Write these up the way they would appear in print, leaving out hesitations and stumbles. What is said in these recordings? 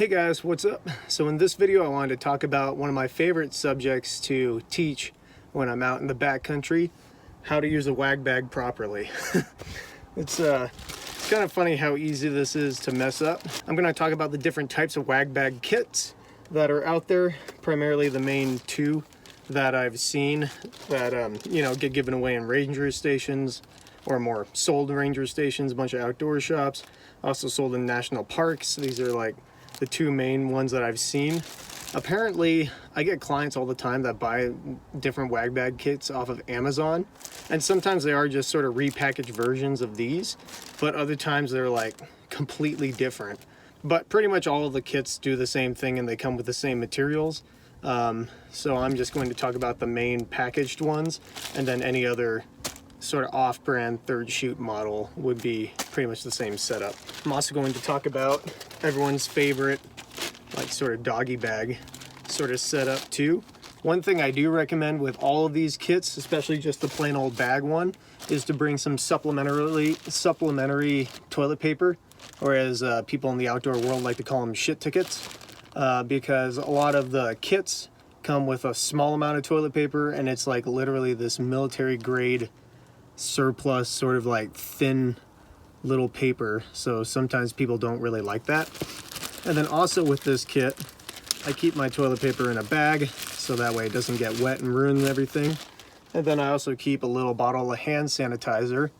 Hey guys, what's up? So in this video I wanted to talk about one of my favorite subjects to teach when I'm out in the backcountry, how to use a wag bag properly. It's kind of funny how easy this is to mess up. I'm going to talk about the different types of wag bag kits that are out there, primarily the main two that I've seen that get given away in ranger stations, or more sold in ranger stations, a bunch of outdoor shops, also sold in national parks. These are like the two main ones that I've seen. Apparently, I get clients all the time that buy different wag bag kits off of Amazon, and sometimes they are just sort of repackaged versions of these, but other times they're like completely different. But pretty much all of the kits do the same thing and they come with the same materials. So I'm just going to talk about the main packaged ones, and then any other sort of off-brand third shoot model would be pretty much the same setup. I'm also going to talk about everyone's favorite like sort of doggy bag sort of setup too. One thing I do recommend with all of these kits, especially just the plain old bag one, is to bring some supplementary toilet paper, or as people in the outdoor world like to call them, shit tickets, because a lot of the kits come with a small amount of toilet paper, and it's like literally this military grade surplus sort of like thin little paper, so sometimes people don't really like that. And then also with this kit, I keep my toilet paper in a bag so that way it doesn't get wet and ruin everything. And then I also keep a little bottle of hand sanitizer.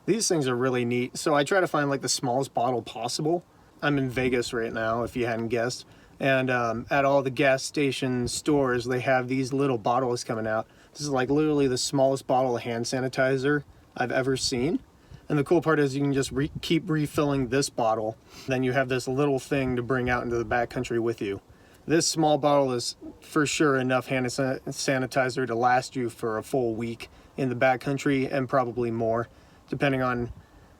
These things are really neat, so I try to find like the smallest bottle possible. I'm in Vegas right now, if you hadn't guessed, and at all the gas station stores they have these little bottles coming out. This is like literally the smallest bottle of hand sanitizer I've ever seen. And the cool part is you can just keep refilling this bottle. Then you have this little thing to bring out into the backcountry with you. This small bottle is for sure enough hand sanitizer to last you for a full week in the backcountry, and probably more, depending on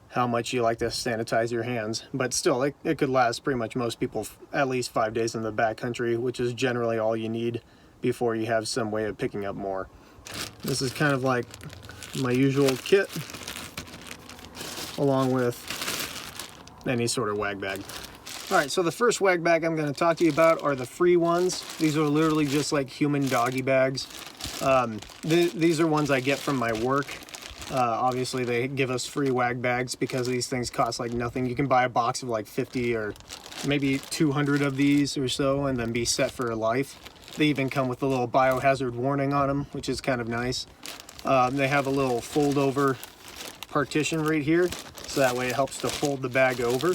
how much you like to sanitize your hands. But still, it could last pretty much most people at least 5 days in the backcountry, which is generally all you need before you have some way of picking up more. This is kind of like my usual kit, along with any sort of wag bag. All right, so the first wag bag I'm going to talk to you about are the free ones. These are literally just like human doggy bags. These are ones I get from my work. Obviously, they give us free wag bags because these things cost like nothing. You can buy a box of like 50 or maybe 200 of these or so and then be set for life. They even come with a little biohazard warning on them, which is kind of nice. They have a little fold over partition right here, so that way it helps to fold the bag over.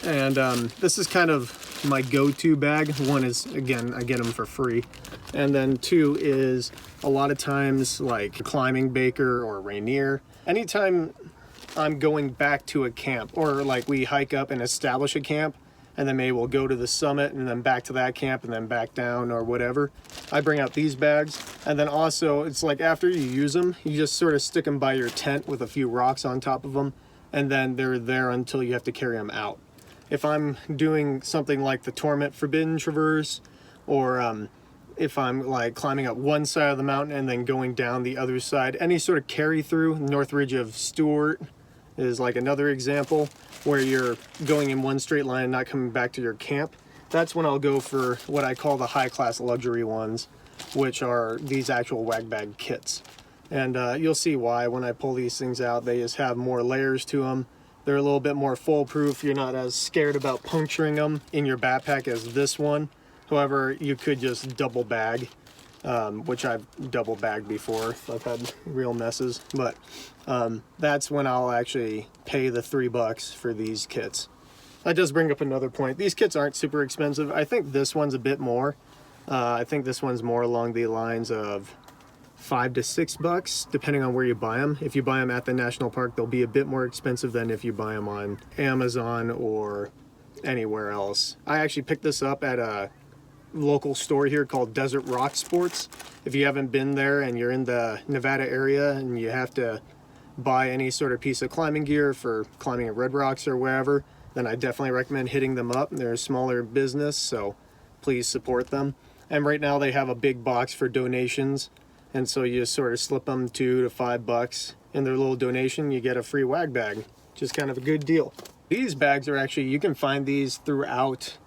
And this is kind of my go-to bag. One is, again, I get them for free. And then two is a lot of times like climbing Baker or Rainier. Anytime I'm going back to a camp, or like we hike up and establish a camp, and then maybe we'll go to the summit and then back to that camp and then back down or whatever, I bring out these bags. And then also it's like after you use them, you just sort of stick them by your tent with a few rocks on top of them, and then they're there until you have to carry them out. If I'm doing something like the Torment Forbidden Traverse, or if I'm like climbing up one side of the mountain and then going down the other side, any sort of carry through, North Ridge of Stewart is like another example where you're going in one straight line and not coming back to your camp. That's when I'll go for what I call the high-class luxury ones, which are these actual wag bag kits. And you'll see why when I pull these things out. They just have more layers to them. They're a little bit more foolproof. You're not as scared about puncturing them in your backpack as this one. However, you could just double bag, which I've double bagged before. I've had real messes, but that's when I'll actually pay the $3 for these kits. That does bring up another point. These kits aren't super expensive. I think this one's a bit more. I think this one's more along the lines of $5 to $6, depending on where you buy them. If you buy them at the national park, they'll be a bit more expensive than if you buy them on Amazon or anywhere else. I actually picked this up at a local store here called Desert Rock Sports. If you haven't been there and you're in the Nevada area and you have to buy any sort of piece of climbing gear for climbing at Red Rocks or wherever, then I definitely recommend hitting them up. They're a smaller business, so please support them. And right now they have a big box for donations, and so you just sort of slip them $2 to $5 in their little donation. You get a free wag bag, which is kind of a good deal. These bags are actually, you can find these throughout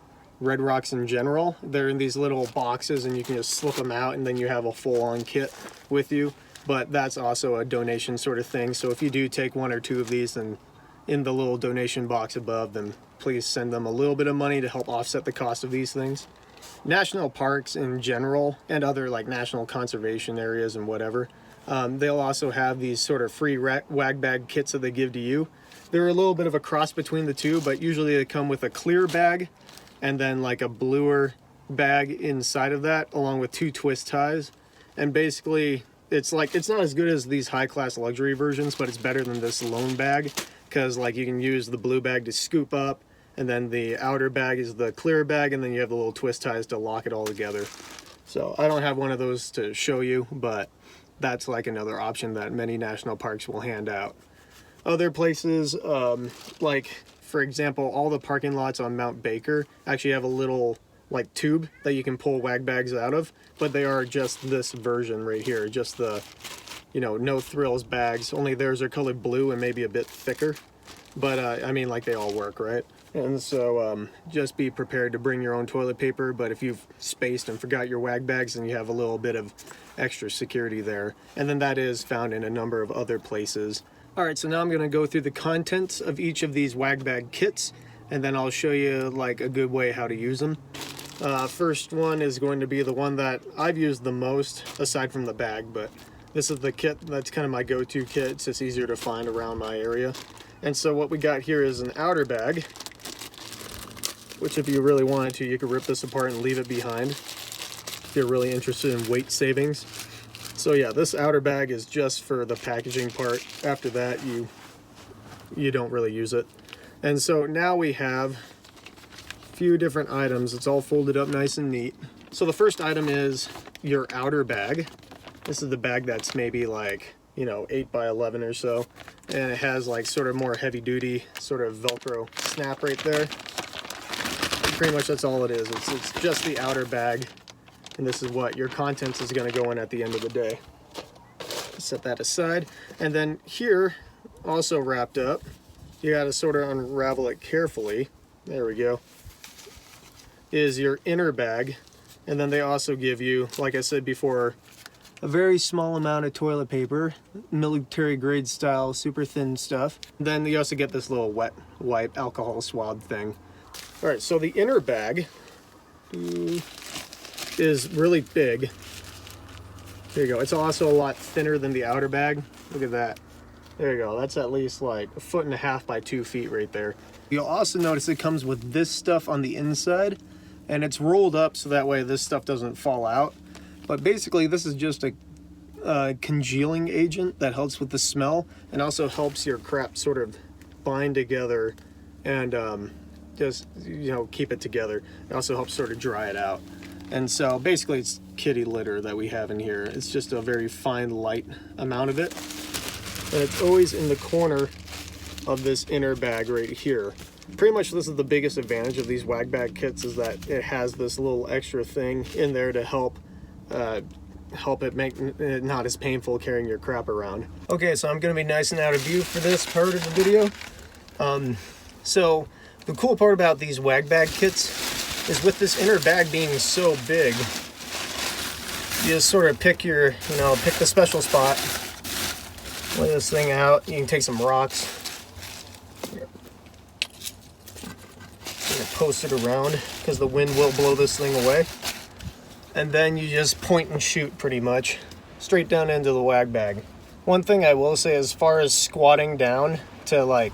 Red Rocks in general. They're in these little boxes and you can just slip them out and then you have a full-on kit with you. But that's also a donation sort of thing. So if you do take 1 or 2 of these, then in the little donation box above, then please send them a little bit of money to help offset the cost of these things. National parks in general and other like national conservation areas and whatever, they'll also have these sort of free wag bag kits that they give to you. They're a little bit of a cross between the two, but usually they come with a clear bag and then like a bluer bag inside of that, along with 2 twist ties. And basically it's not as good as these high-class luxury versions, but it's better than this lone bag, because like you can use the blue bag to scoop up, and then the outer bag is the clear bag, and then you have the little twist ties to lock it all together. So I don't have one of those to show you, but that's like another option that many national parks will hand out. Other places, like for example, all the parking lots on Mount Baker actually have a little like tube that you can pull wag bags out of, but they are just this version right here, just the, you know, no thrills bags, only theirs are colored blue and maybe a bit thicker. But I mean, like, they all work, right? And so just be prepared to bring your own toilet paper, but if you've spaced and forgot your wag bags, then you have a little bit of extra security there. And then that is found in a number of other places. All right, so now I'm gonna go through the contents of each of these wag bag kits, and then I'll show you like a good way how to use them. First one is going to be the one that I've used the most, aside from the bag, but this is the kit that's kind of my go-to kit. It's just easier to find around my area. And so what we got here is an outer bag, which if you really wanted to, you could rip this apart and leave it behind if you're really interested in weight savings. So yeah, this outer bag is just for the packaging part. After that, you don't really use it. And so now we have a few different items. It's all folded up nice and neat. So the first item is your outer bag. This is the bag that's maybe like, you know, 8 by 11 or so. And it has like sort of more heavy duty sort of Velcro snap right there. Pretty much that's all it is. It's just the outer bag. And this is what your contents is going to go in at the end of the day. Set that aside. And then here, also wrapped up, you got to sort of unravel it carefully. There we go. Is your inner bag. And then they also give you, like I said before, a very small amount of toilet paper, military grade style, super thin stuff. Then you also get this little wet wipe alcohol swab thing. All right, so the inner bag is really big. There you go. It's also a lot thinner than the outer bag. Look at that. There you go. That's at least like 1.5 feet by 2 feet right there. You'll also notice it comes with this stuff on the inside, and it's rolled up so that way this stuff doesn't fall out. But basically this is just a congealing agent that helps with the smell and also helps your crap sort of bind together and just, you know, keep it together. It also helps sort of dry it out. And so basically it's kitty litter that we have in here. It's just a very fine, light amount of it. And it's always in the corner of this inner bag right here. Pretty much this is the biggest advantage of these wag bag kits, is that it has this little extra thing in there to help it make it not as painful carrying your crap around. Okay, so I'm gonna be nice and out of view for this part of the video. So the cool part about these wag bag kits is with this inner bag being so big, you just sort of pick the special spot, lay this thing out. You can take some rocks, post it around because the wind will blow this thing away. And then you just point and shoot pretty much straight down into the wag bag. One thing I will say, as far as squatting down to like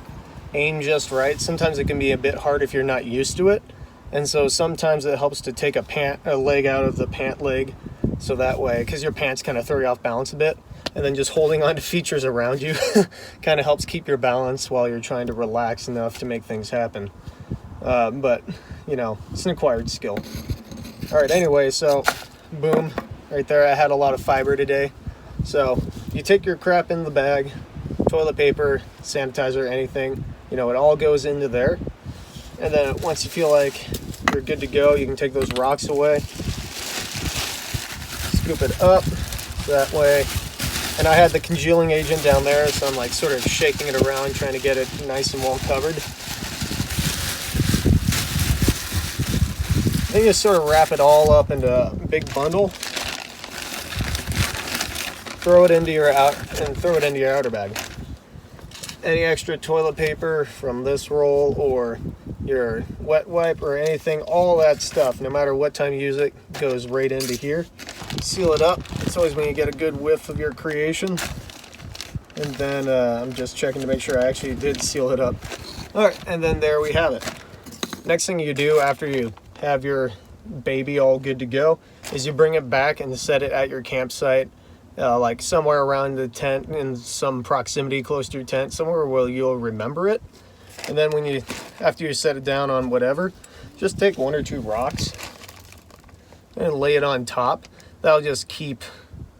aim just right, sometimes it can be a bit hard if you're not used to it. And so sometimes it helps to take a leg out of the pant leg, so that way, because your pants kind of throw you off balance a bit, and then just holding on to features around you kind of helps keep your balance while you're trying to relax enough to make things happen. But, you know, it's an acquired skill. All right, anyway, so boom, right there. I had a lot of fiber today. So you take your crap in the bag, toilet paper, sanitizer, anything, you know, it all goes into there. And then once you feel like you're good to go, you can take those rocks away, scoop it up that way. And I had the congealing agent down there, so I'm like sort of shaking it around, trying to get it nice and well covered. Then you sort of wrap it all up into a big bundle. Throw it into your outer bag. Any extra toilet paper from this roll or your wet wipe or anything, all that stuff, no matter what time you use it, goes right into here. Seal it up. It's always when you get a good whiff of your creation. And then I'm just checking to make sure I actually did seal it up. All right, and then there we have it. Next thing you do after you have your baby all good to go is you bring it back and set it at your campsite, like somewhere around the tent, in some proximity close to your tent, somewhere where you'll remember it. And then after you set it down on whatever, just take 1 or 2 rocks and lay it on top. That'll just keep,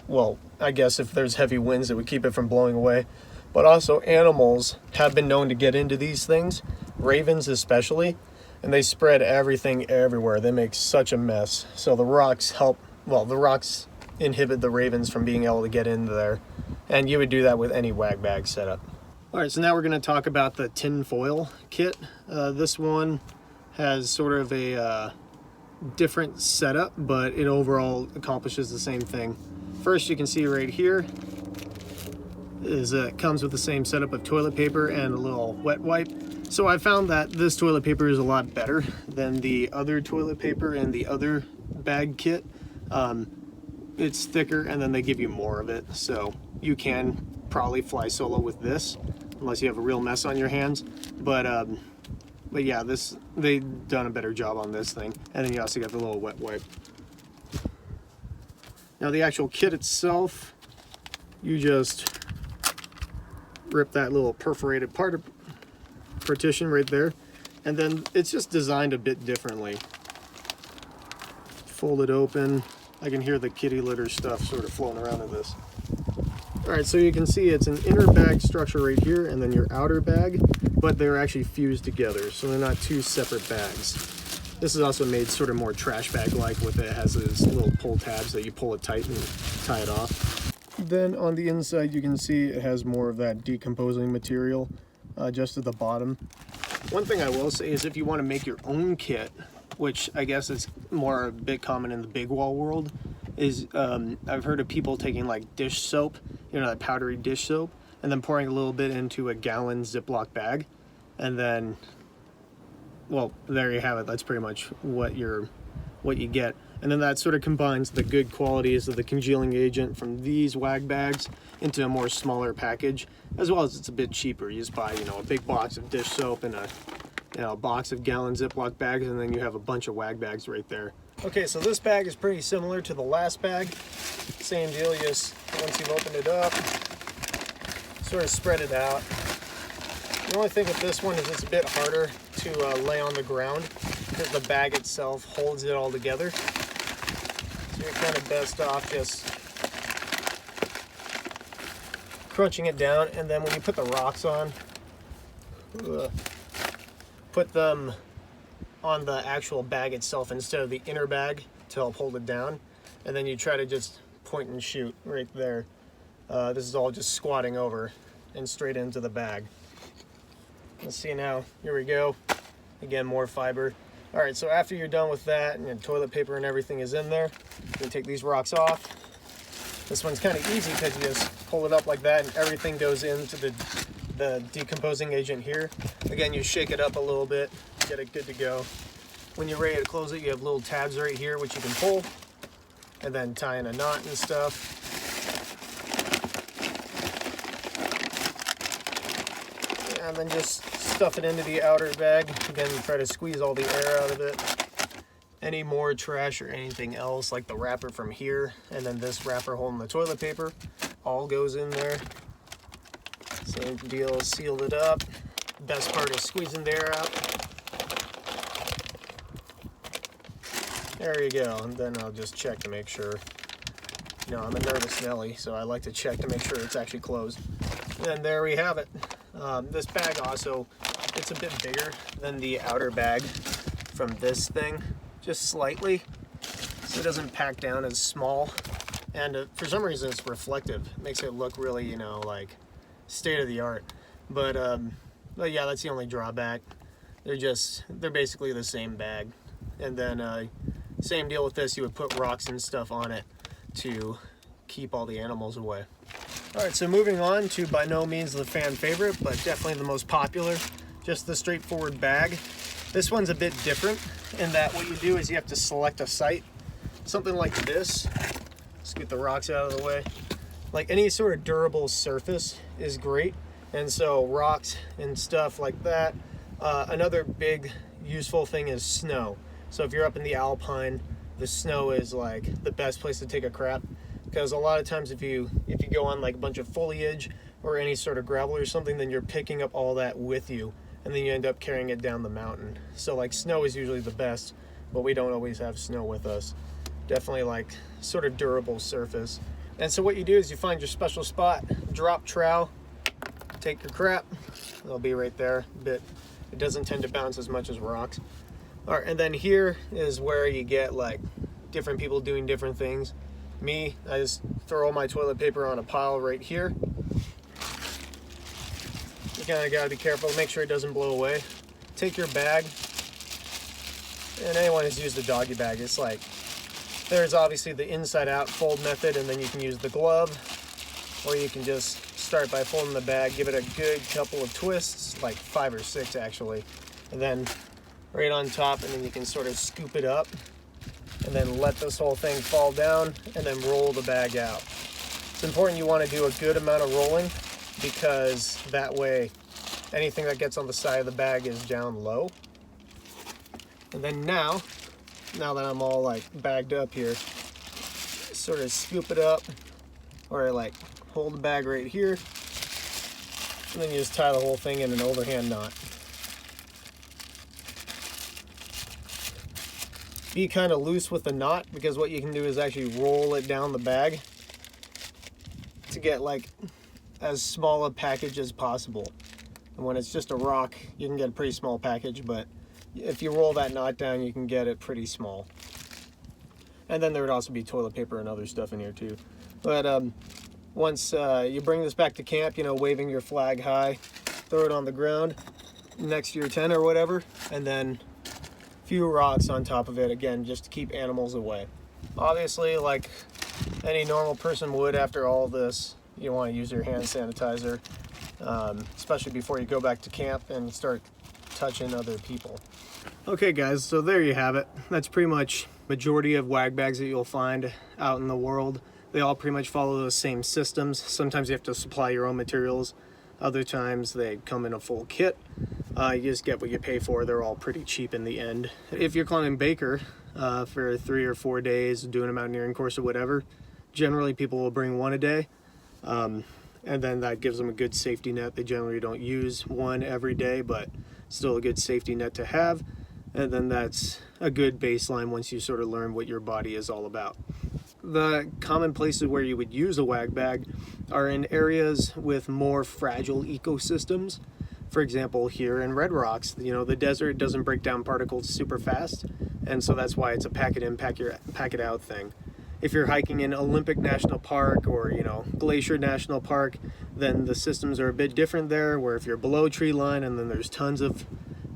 well, I guess if there's heavy winds, it would keep it from blowing away. But also animals have been known to get into these things, ravens especially, and they spread everything everywhere. They make such a mess. So the rocks inhibit the ravens from being able to get into there. And you would do that with any wag bag setup. All right, so now we're going to talk about the tin foil kit. This one has sort of a different setup, but it overall accomplishes the same thing. First, you can see right here is it comes with the same setup of toilet paper and a little wet wipe. So I found that this toilet paper is a lot better than the other toilet paper in the other bag kit. It's thicker, and then they give you more of it, so you can probably fly solo with this unless you have a real mess on your hands. But yeah, they've done a better job on this thing. And then you also got the little wet wipe. Now the actual kit itself, you just rip that little perforated partition right there, and then it's just designed a bit differently. Fold it open. I can hear the kitty litter stuff sort of floating around in this. All right, so you can see it's an inner bag structure right here and then your outer bag, but they're actually fused together, so they're not 2 separate bags. This is also made sort of more trash bag-like with it has those little pull tabs that you pull it tight and tie it off. Then on the inside you can see it has more of that decomposing material just at the bottom. One thing I will say is if you want to make your own kit, which I guess is more a bit common in the big wall world, is I've heard of people taking like dish soap, you know, that powdery dish soap, and then pouring a little bit into a gallon Ziploc bag, and then, well, there you have it. That's pretty much what you get. And then that sort of combines the good qualities of the congealing agent from these wag bags into a more smaller package, as well as it's a bit cheaper. You just buy, you know, a big box of dish soap and a box of gallon Ziploc bags, and then you have a bunch of wag bags right there. Okay, so this bag is pretty similar to the last bag. Same deal, you just, once you've opened it up, sort of spread it out. The only thing with this one is it's a bit harder to lay on the ground because the bag itself holds it all together. So you're kind of best off just crunching it down, and then when you put the rocks on, put them on the actual bag itself instead of the inner bag to help hold it down, and then you try to just point and shoot right there. This is all just squatting over and straight into the bag. Let's see now, here we go. Again, more fiber. All right, so after you're done with that and your toilet paper and everything is in there, you take these rocks off. This one's kind of easy because you just pull it up like that and everything goes into the decomposing agent here. Again, you shake it up a little bit, get it good to go. When you're ready to close it, you have little tabs right here which you can pull and then tie in a knot and stuff. And then just stuff it into the outer bag. Again, try to squeeze all the air out of it. Any more trash or anything else, like the wrapper from here, and then this wrapper holding the toilet paper, all goes in there. Same deal, sealed it up. Best part is squeezing the air out. There you go, and then I'll just check to make sure. You know, I'm a nervous Nelly, so I like to check to make sure it's actually closed. And there we have it. This bag also, it's a bit bigger than the outer bag from this thing, just slightly, so it doesn't pack down as small. And for some reason it's reflective. It makes it look really, you know, like state of the art. But yeah, that's the only drawback. They're basically the same bag. And then same deal with this, you would put rocks and stuff on it to keep all the animals away. All right, so moving on to by no means the fan favorite, but definitely the most popular, just the straightforward bag. This one's a bit different in that what you do is you have to select a site, something like this. Let's get the rocks out of the way. Like any sort of durable surface is great, and so rocks and stuff like that. Another big useful thing is snow. So if you're up in the Alpine, the snow is like the best place to take a crap, because a lot of times if you go on like a bunch of foliage or any sort of gravel or something, then you're picking up all that with you, and then you end up carrying it down the mountain. So like snow is usually the best, but we don't always have snow with us. Definitely like sort of durable surface. And so what you do is you find your special spot, drop trowel, take your crap, it'll be right there, but it doesn't tend to bounce as much as rocks. All right, and then here is where you get like different people doing different things. Me, I just throw all my toilet paper on a pile right here. You kind of gotta be careful, make sure it doesn't blow away. Take your bag, and anyone who's used a doggy bag, it's like, there's obviously the inside out fold method, and then you can use the glove, or you can just start by folding the bag, give it a good couple of twists, like 5 or 6 actually, and then right on top, and then you can sort of scoop it up, and then let this whole thing fall down, and then roll the bag out. It's important you want to do a good amount of rolling, because that way anything that gets on the side of the bag is down low. And then now that I'm all like bagged up here, sort of scoop it up, or like hold the bag right here, and then you just tie the whole thing in an overhand knot. Be kind of loose with the knot, because what you can do is actually roll it down the bag to get like as small a package as possible. And when it's just a rock, you can get a pretty small package, but if you roll that knot down, you can get it pretty small. And then there would also be toilet paper and other stuff in here too. But once you bring this back to camp, you know, waving your flag high, throw it on the ground next to your tent or whatever, and then a few rocks on top of it, again, just to keep animals away. Obviously, like any normal person would after all this, you want to use your hand sanitizer, especially before you go back to camp and start touching other people. Okay guys, so there you have it. That's pretty much majority of wag bags that you'll find out in the world. They all pretty much follow those same systems. Sometimes you have to supply your own materials. Other times they come in a full kit. You just get what you pay for. They're all pretty cheap in the end. If you're climbing Baker for 3 or 4 days, doing a mountaineering course or whatever, generally people will bring one a day. And then that gives them a good safety net. They generally don't use one every day, but still a good safety net to have. And then that's a good baseline once you sort of learn what your body is all about. The common places where you would use a wag bag are in areas with more fragile ecosystems. For example, here in Red Rocks, you know, the desert doesn't break down particles super fast, and so that's why it's a pack it in, pack it out thing. If you're hiking in Olympic National Park or, you know, Glacier National Park, then the systems are a bit different there, where if you're below tree line and then there's tons of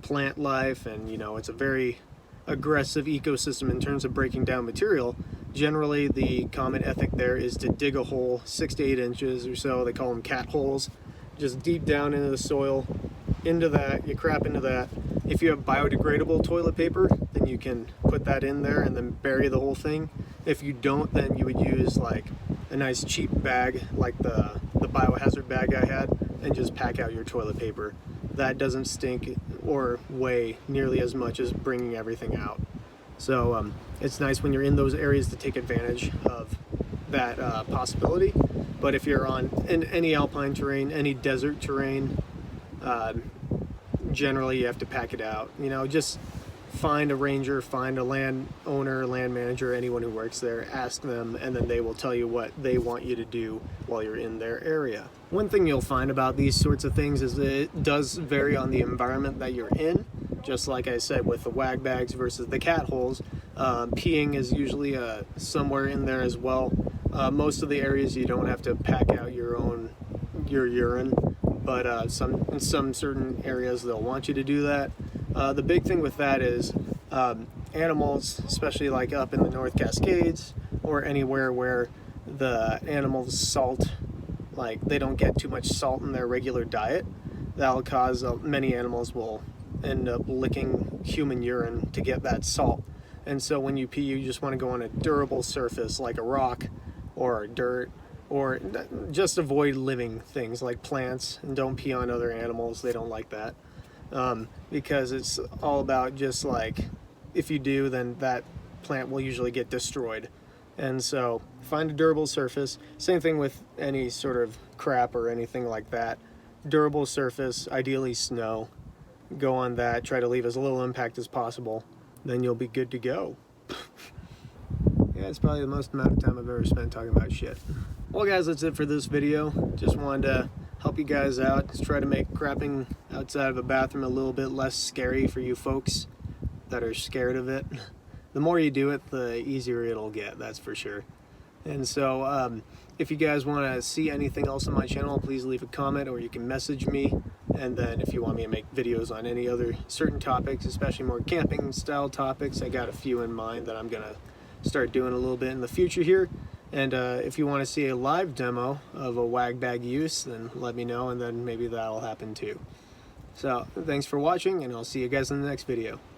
plant life and, you know, it's a very aggressive ecosystem in terms of breaking down material, generally the common ethic there is to dig a hole 6 to 8 inches or so. They call them cat holes, just deep down into the soil. Into that, you crap into that. If you have biodegradable toilet paper, then you can put that in there and then bury the whole thing. If you don't, then you would use like a nice cheap bag like the biohazard bag I had, and just pack out your toilet paper. That doesn't stink or weigh nearly as much as bringing everything out. So it's nice when you're in those areas to take advantage of that possibility. But if you're in any alpine terrain, any desert terrain, generally you have to pack it out. You know, just find a ranger, find a landowner, land manager, anyone who works there, ask them, and then they will tell you what they want you to do while you're in their area. One thing you'll find about these sorts of things is that it does vary on the environment that you're in. Just like I said with the wag bags versus the cat holes, peeing is usually somewhere in there as well. Most of the areas you don't have to pack out your urine, but in some certain areas they'll want you to do that. The big thing with that is animals, especially like up in the North Cascades or anywhere where the animals salt, like they don't get too much salt in their regular diet, that'll cause many animals will end up licking human urine to get that salt. And so when you pee, you just want to go on a durable surface like a rock or dirt, or just avoid living things like plants, and don't pee on other animals. They don't like that, because it's all about just like, if you do, then that plant will usually get destroyed. And so find a durable surface. Same thing with any sort of crap or anything like that. Durable surface, ideally snow. Go on that, try to leave as little impact as possible, then you'll be good to go. Yeah, it's probably the most amount of time I've ever spent talking about shit. Well guys, that's it for this video. Just wanted to help you guys out. Just try to make crapping outside of a bathroom a little bit less scary for you folks that are scared of it. The more you do it, the easier it'll get, that's for sure. And so if you guys want to see anything else on my channel, please leave a comment, or you can message me. And then if you want me to make videos on any other certain topics, especially more camping style topics, I got a few in mind that I'm gonna start doing a little bit in the future here. And if you want to see a live demo of a wag bag use, then let me know, and then maybe that'll happen too. So thanks for watching, and I'll see you guys in the next video.